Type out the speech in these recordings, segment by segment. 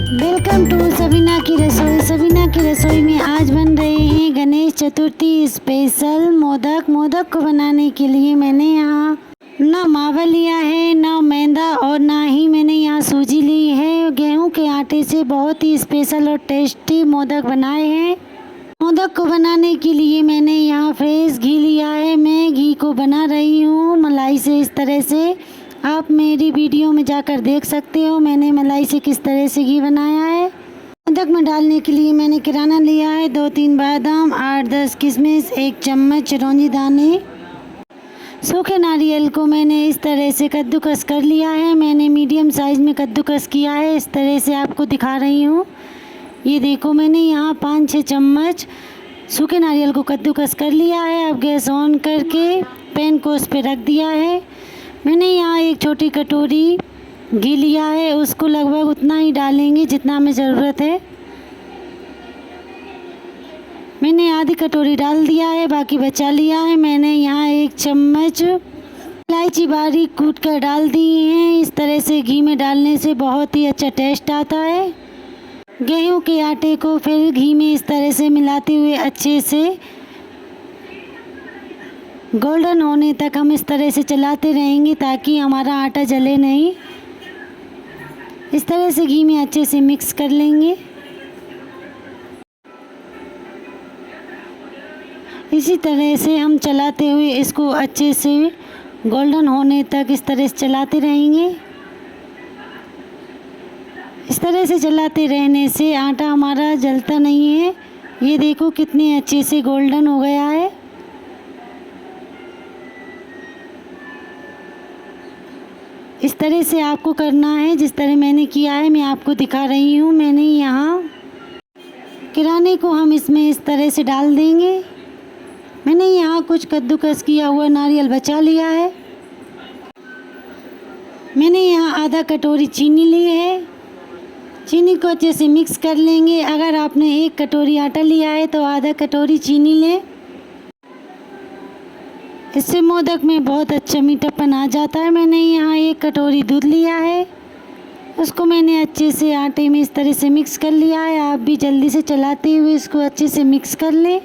Welcome to Sabina की रसोई। सबीना की रसोई में आज बन रहे हैं गणेश चतुर्थी स्पेशल मोदक। मोदक को बनाने के लिए मैंने यहाँ ना मावा लिया है, ना मैदा और ना ही मैंने यहाँ सूजी ली है। गेहूं के आटे से बहुत ही स्पेशल और टेस्टी मोदक बनाए हैं। मोदक को बनाने के लिए मैंने यहाँ फ्रेश घी लिया है। मैं घी को बना रही हूँ मलाई से। इस तरह से आप मेरी वीडियो में जाकर देख सकते हो मैंने मलाई से किस तरह से घी बनाया है। मोदक में डालने के लिए मैंने किराना लिया है 2-3 बादाम, 8-10 किशमिश, 1 चम्मच चिरौंजी दाने। सूखे नारियल को मैंने इस तरह से कद्दूकस कर लिया है। मैंने मीडियम साइज़ में कद्दूकस किया है। इस तरह से आपको दिखा रही हूँ। ये देखो मैंने यहाँ 5-6 चम्मच सूखे नारियल को कद्दूकस कर लिया है। अब गैस ऑन करके पैन को उस पर रख दिया है। मैंने यहाँ एक छोटी कटोरी घी लिया है, उसको लगभग उतना ही डालेंगे जितना हमें ज़रूरत है। मैंने आधी कटोरी डाल दिया है, बाकी बचा लिया है। मैंने यहाँ 1 चम्मच इलायची बारीक कूट कर डाल दी है। इस तरह से घी में डालने से बहुत ही अच्छा टेस्ट आता है। गेहूं के आटे को फिर घी में इस तरह से मिलाते हुए अच्छे से गोल्डन होने तक हम इस तरह से चलाते रहेंगे ताकि हमारा आटा जले नहीं। इस तरह से घी में अच्छे से मिक्स कर लेंगे। इसी तरह से हम चलाते हुए इसको अच्छे से गोल्डन होने तक इस तरह से चलाते रहेंगे। इस तरह से चलाते रहने से आटा हमारा जलता नहीं है। ये देखो कितने अच्छे से गोल्डन हो गया है। इस तरह से आपको करना है जिस तरह मैंने किया है, मैं आपको दिखा रही हूँ। मैंने यहाँ किराने को हम इसमें इस तरह से डाल देंगे। मैंने यहाँ कुछ कद्दूकस किया हुआ नारियल बचा लिया है। मैंने यहाँ आधा कटोरी चीनी ली है। चीनी को अच्छे से मिक्स कर लेंगे। अगर आपने 1 कटोरी आटा लिया है तो आधा कटोरी चीनी लें। इससे मोदक में बहुत अच्छा मीठापन आ जाता है। मैंने यहाँ 1 कटोरी दूध लिया है, उसको मैंने अच्छे से आटे में इस तरह से मिक्स कर लिया है। आप भी जल्दी से चलाते हुए इसको अच्छे से मिक्स कर लें।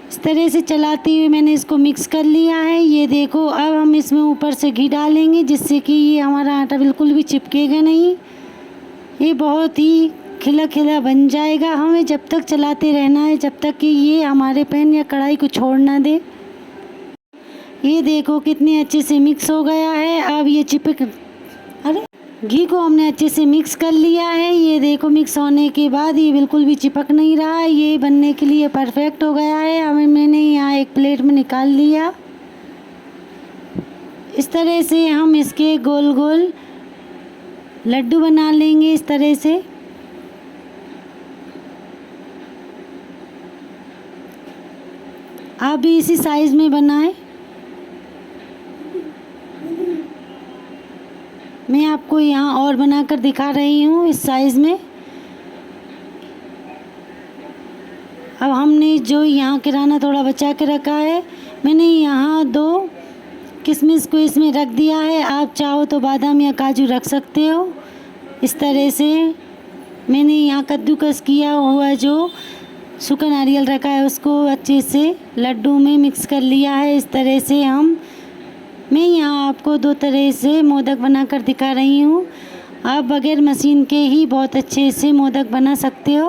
इस तरह से चलाते हुए मैंने इसको मिक्स कर लिया है। ये देखो अब हम इसमें ऊपर से घी डालेंगे जिससे कि ये हमारा आटा बिल्कुल भी चिपकेगा नहीं। ये बहुत ही खिला खिला बन जाएगा। हमें जब तक चलाते रहना है जब तक कि ये हमारे पैन या कढ़ाई को छोड़ ना दे। ये देखो कितने अच्छे से मिक्स हो गया है। अब ये घी को हमने अच्छे से मिक्स कर लिया है। ये देखो मिक्स होने के बाद ये बिल्कुल भी चिपक नहीं रहा है। ये बनने के लिए परफेक्ट हो गया है। अब मैंने यहाँ एक प्लेट में निकाल लिया। इस तरह से हम इसके गोल गोल लड्डू बना लेंगे। इस तरह से आप भी इसी साइज़ में बनाएं। मैं आपको यहाँ और बनाकर दिखा रही हूँ इस साइज़ में। अब हमने जो यहाँ किराना थोड़ा बचा के रखा है, मैंने यहाँ 2 किशमिश को इसमें रख दिया है। आप चाहो तो बादाम या काजू रख सकते हो। इस तरह से मैंने यहाँ कद्दूकस किया हुआ जो सूखा नारियल रखा है उसको अच्छे से लड्डू में मिक्स कर लिया है। इस तरह से मैं यहाँ आपको 2 तरह से मोदक बनाकर दिखा रही हूँ। आप बगैर मशीन के ही बहुत अच्छे से मोदक बना सकते हो।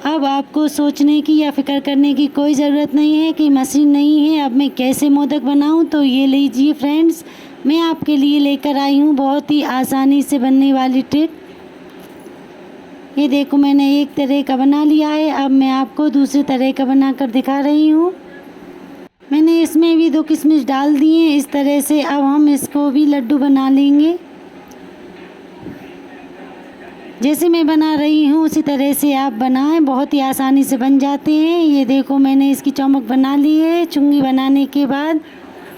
अब आपको सोचने की या फिक्र करने की कोई ज़रूरत नहीं है कि मशीन नहीं है, अब मैं कैसे मोदक बनाऊँ। तो ये लीजिए फ्रेंड्स, मैं आपके लिए लेकर आई हूँ बहुत ही आसानी से बनने वाली ट्रिक। ये देखो मैंने एक तरह का बना लिया है। अब मैं आपको दूसरे तरह का बनाकर दिखा रही हूँ। मैंने इसमें भी 2 किशमिश डाल दिए। इस तरह से अब हम इसको भी लड्डू बना लेंगे। जैसे मैं बना रही हूँ उसी तरह से आप बनाएं, बहुत ही आसानी से बन जाते हैं। ये देखो मैंने इसकी चौमुख बना ली है। चुंगी बनाने के बाद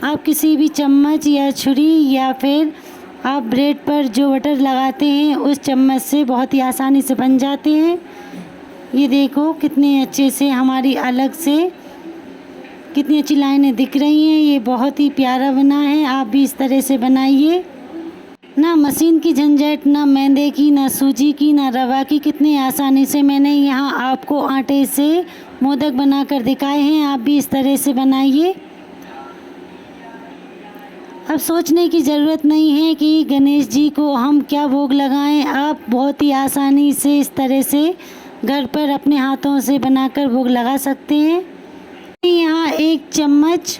आप किसी भी चम्मच या छुरी या फिर आप ब्रेड पर जो बटर लगाते हैं उस चम्मच से बहुत ही आसानी से बन जाते हैं। ये देखो कितने अच्छे से हमारी अलग से कितनी अच्छी लाइनें दिख रही हैं। ये बहुत ही प्यारा बना है। आप भी इस तरह से बनाइए। ना मशीन की झंझट, ना मैदे की, ना सूजी की, ना रवा की, कितनी आसानी से मैंने यहाँ आपको आटे से मोदक बनाकर दिखाए हैं। आप भी इस तरह से बनाइए। अब सोचने की ज़रूरत नहीं है कि गणेश जी को हम क्या भोग लगाएं। आप बहुत ही आसानी से इस तरह से घर पर अपने हाथों से बनाकर भोग लगा सकते हैं। यहाँ 1 चम्मच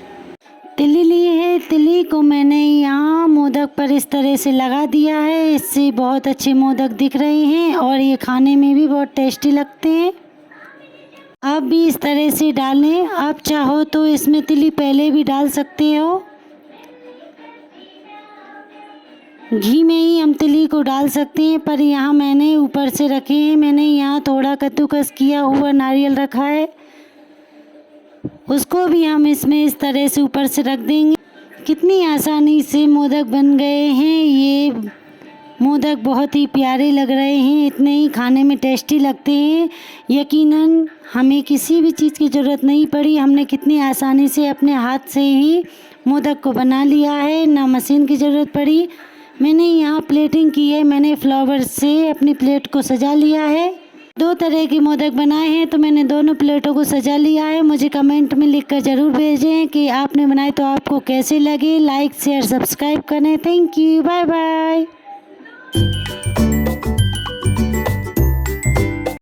तिली ली है। तिली को मैंने यहाँ मोदक पर इस तरह से लगा दिया है। इससे बहुत अच्छे मोदक दिख रहे हैं और ये खाने में भी बहुत टेस्टी लगते हैं। आप भी इस तरह से डालें। आप चाहो तो इसमें तिली पहले भी डाल सकते हो। घी में ही हम तिली को डाल सकते हैं, पर यहाँ मैंने ऊपर से रखे हैं। मैंने यहाँ थोड़ा कद्दूकस किया हुआ नारियल रखा है, उसको भी हम इसमें इस तरह से ऊपर से रख देंगे। कितनी आसानी से मोदक बन गए हैं। ये मोदक बहुत ही प्यारे लग रहे हैं, इतने ही खाने में टेस्टी लगते हैं। यकीनन हमें किसी भी चीज़ की ज़रूरत नहीं पड़ी। हमने कितनी आसानी से अपने हाथ से ही मोदक को बना लिया है, ना मशीन की ज़रूरत पड़ी। मैंने यहाँ प्लेटिंग की है। मैंने फ्लावर से अपनी प्लेट को सजा लिया है। 2 तरह के मोदक बनाए हैं, तो मैंने दोनों प्लेटों को सजा लिया है। मुझे कमेंट में लिखकर ज़रूर भेजें कि आपने बनाए तो आपको कैसे लगे। लाइक शेयर सब्सक्राइब करें। Thank you, bye bye.